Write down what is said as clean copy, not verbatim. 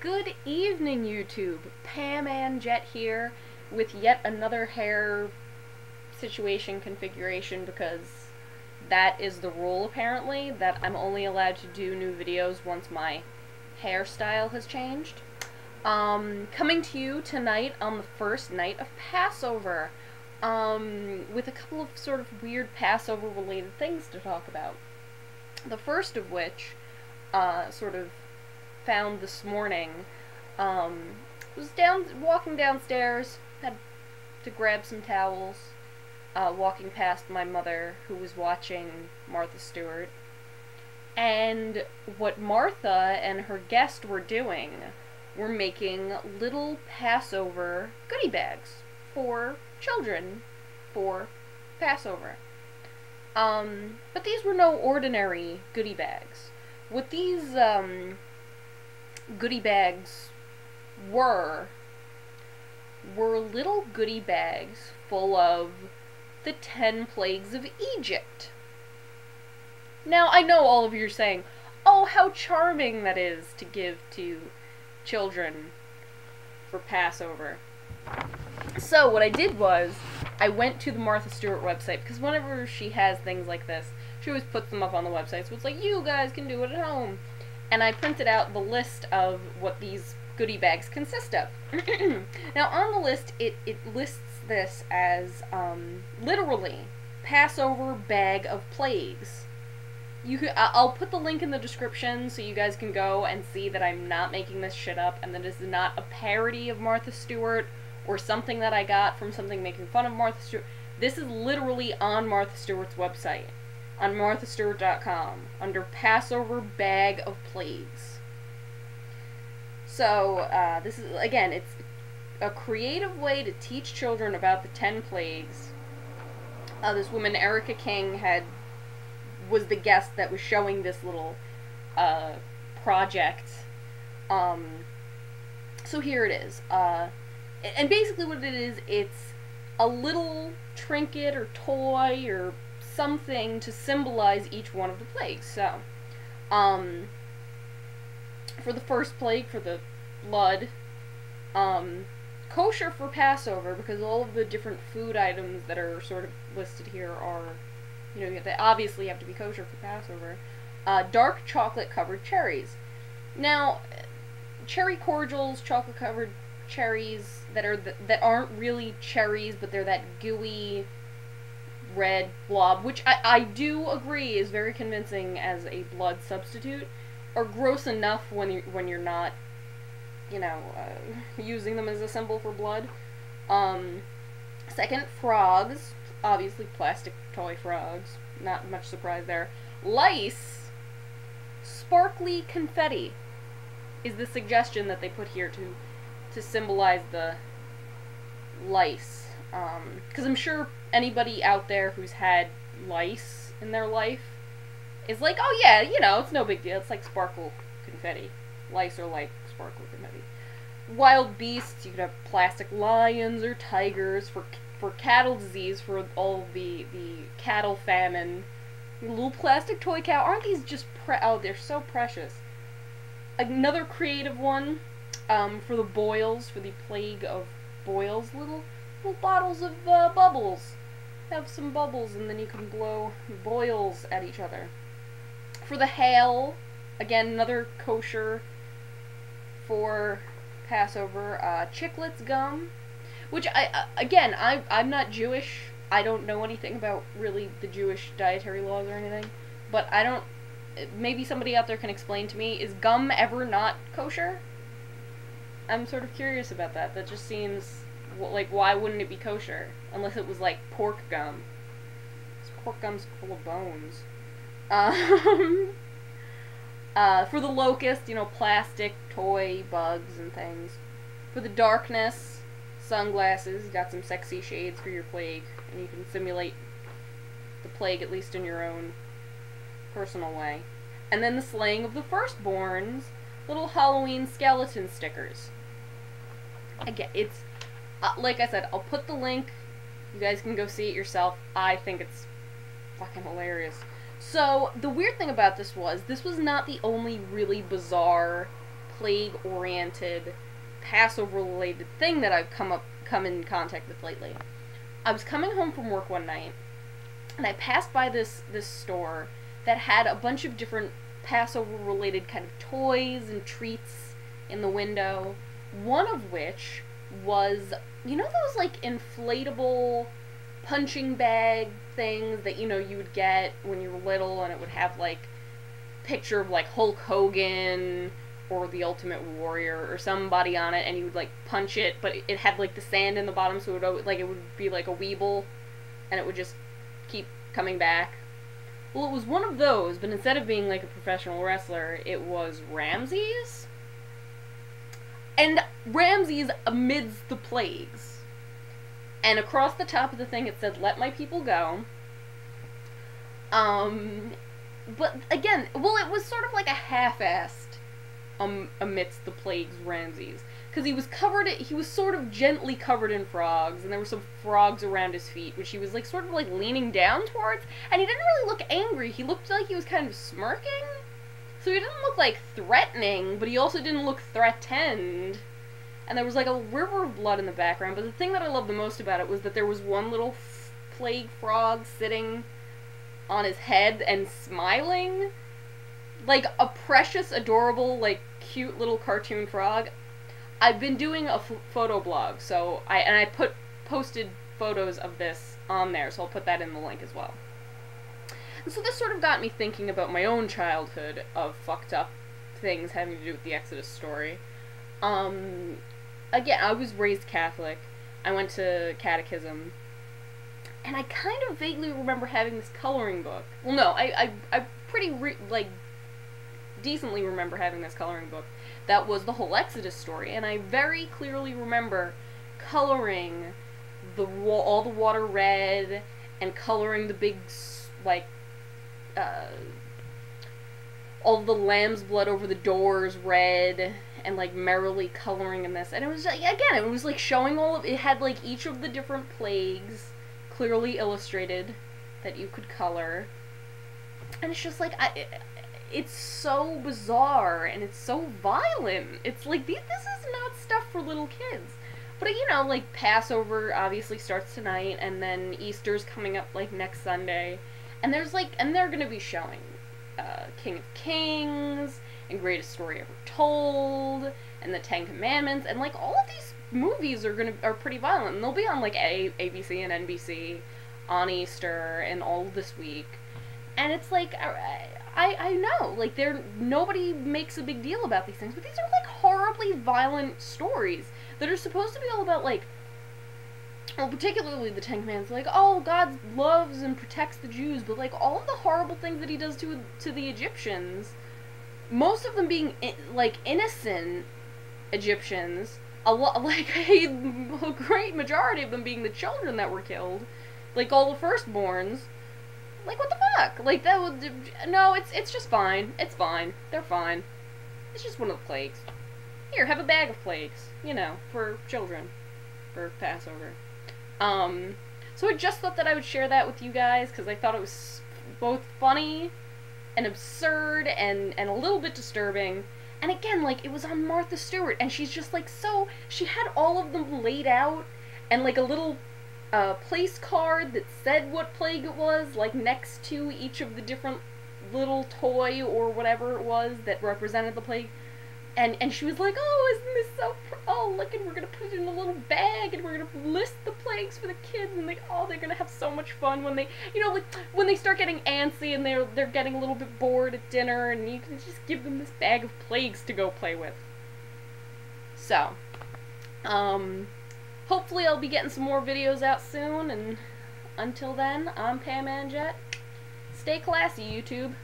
Good evening, YouTube. Pam and Jet here with yet another hair situation configuration because that is the rule apparently, that I'm only allowed to do new videos once my hairstyle has changed. Coming to you tonight on the first night of Passover, with a couple of sort of weird Passover related things to talk about. The first of which, sort of found this morning, was walking downstairs, had to grab some towels, walking past my mother, who was watching Martha Stewart, and what Martha and her guest were doing were making little Passover goodie bags for children for Passover. But these were no ordinary goodie bags. What these, goodie bags were little goodie bags full of the 10 plagues of Egypt. Now, I know all of you are saying, oh, how charming that is to give to children for Passover. So, what I did was, I went to the Martha Stewart website, because whenever she has things like this, she always puts them up on the website, so it's like, you guys can do it at home. And I printed out the list of what these goodie bags consist of. Now, on the list, it lists this as, literally, Passover bag of plagues. I'll put the link in the description so you guys can go and see that I'm not making this shit up, and that this is not a parody of Martha Stewart, or something that I got from something making fun of Martha Stewart. This is literally on Martha Stewart's website, on marthastewart.com, under Passover Bag of Plagues. So, this is, again, it's a creative way to teach children about the 10 plagues. This woman, Erica King, was the guest that was showing this little, project. So here it is. And basically what it is, it's a little trinket or toy or something to symbolize each one of the plagues. So, for the first plague, for the blood, kosher for Passover, because all of the different food items that are sort of listed here are, they obviously have to be kosher for Passover. Dark chocolate covered cherries. Now, cherry cordials, chocolate covered cherries that aren't really cherries, but they're that gooey red blob, which I do agree is very convincing as a blood substitute, are gross enough when you're not, using them as a symbol for blood. Second, frogs, obviously plastic toy frogs, not much surprise there. Lice, sparkly confetti is the suggestion that they put here to symbolize the lice. Because I'm sure anybody out there who's had lice in their life is like, oh yeah, it's no big deal. It's like sparkle confetti. Lice are like sparkle confetti. Wild beasts, you could have plastic lions or tigers for cattle disease, for all the cattle famine. A little plastic toy cow. Aren't these just oh, they're so precious. Another creative one, for the boils, for the plague of boils, little bottles of bubbles. Have some bubbles and then you can blow boils at each other. For the hail, again, another kosher for Passover, chiclets gum, which I'm not Jewish. I don't know anything about really the Jewish dietary laws or anything, but maybe somebody out there can explain to me, is gum ever not kosher? I'm sort of curious about that. That just seems, like, why wouldn't it be kosher? Unless it was, like, pork gum. Because pork gum's full of bones. For the locust, plastic, toy, bugs, and things. For the darkness, sunglasses. You got some sexy shades for your plague. And you can simulate the plague, at least in your own personal way. And then the slaying of the firstborns, little Halloween skeleton stickers. Again, it's, like I said, I'll put the link. You guys can go see it yourself. I think it's fucking hilarious. So, the weird thing about this was not the only really bizarre plague-oriented, Passover-related thing that I've come in contact with lately. I was coming home from work one night, and I passed by this store that had a bunch of different Passover-related kind of toys and treats in the window. One of which was, you know those, like, inflatable punching bag things that, you know, you would get when you were little, and it would have, like, picture of, like, Hulk Hogan or the Ultimate Warrior or somebody on it, and you would, like, punch it, but it had, like, the sand in the bottom, so it would be like a Weeble, and it would just keep coming back. Well, it was one of those, but instead of being, like, a professional wrestler, it was Rameses. And Rameses amidst the plagues. And across the top of the thing it said, "Let my people go." But again, well, it was sort of like a half-assed amidst the plagues Rameses. Because he was sort of gently covered in frogs, and there were some frogs around his feet, which he was, like, sort of, like, leaning down towards, and he didn't really look angry. He looked like he was kind of smirking. So he didn't look, like, threatening, but he also didn't look threatened. And there was, like, a river of blood in the background, but the thing that I loved the most about it was that there was one little plague frog sitting on his head and smiling. Like, a precious, adorable, like, cute little cartoon frog. I've been doing a photo blog, so I posted photos of this on there, so I'll put that in the link as well. And so this sort of got me thinking about my own childhood of fucked up things having to do with the Exodus story. Again, I was raised Catholic. I went to catechism. And I kind of vaguely remember having this coloring book. Well, no, I pretty, decently remember having this coloring book that was the whole Exodus story, and I very clearly remember coloring all the water red, and coloring the big, like, all the lamb's blood over the doors red, and, like, merrily coloring in this, and it was, like, again, it was, like, showing it had, like, each of the different plagues clearly illustrated that you could color, and it's just, like, it's so bizarre, and it's so violent. It's like, this is not stuff for little kids. But, you know, like, Passover obviously starts tonight, and then Easter's coming up, like, next Sunday. And there's, like, and they're gonna be showing King of Kings, and Greatest Story Ever Told, and the Ten Commandments, and, like, all of these movies are pretty violent. And they'll be on, like, ABC and NBC on Easter and all this week. And it's like, I know, like, nobody makes a big deal about these things, but these are, like, horribly violent stories that are supposed to be all about, like, well, particularly the Ten Commandments, like, oh, God loves and protects the Jews, but, like, all of the horrible things that he does to the Egyptians, most of them being, like, innocent Egyptians, like, a great majority of them being the children that were killed, like, all the firstborns. Like, what the fuck? Like, that would... No, it's just fine. It's fine. They're fine. It's just one of the plagues. Here, have a bag of plagues. You know, for children. For Passover. So I just thought that I would share that with you guys, because I thought it was both funny and absurd and a little bit disturbing. And again, like, it was on Martha Stewart, and she's just, like, so... She had all of them laid out, and, like, a little... place card that said what plague it was, like, next to each of the different little toy or whatever it was that represented the plague. And she was like, oh, isn't this so... Oh, look, and we're gonna put it in a little bag, and we're gonna list the plagues for the kids, and they're gonna have so much fun when they, you know, like, when they start getting antsy and they're getting a little bit bored at dinner, and you can just give them this bag of plagues to go play with. So, hopefully I'll be getting some more videos out soon, and until then, I'm Pam Anjet. Stay classy, YouTube.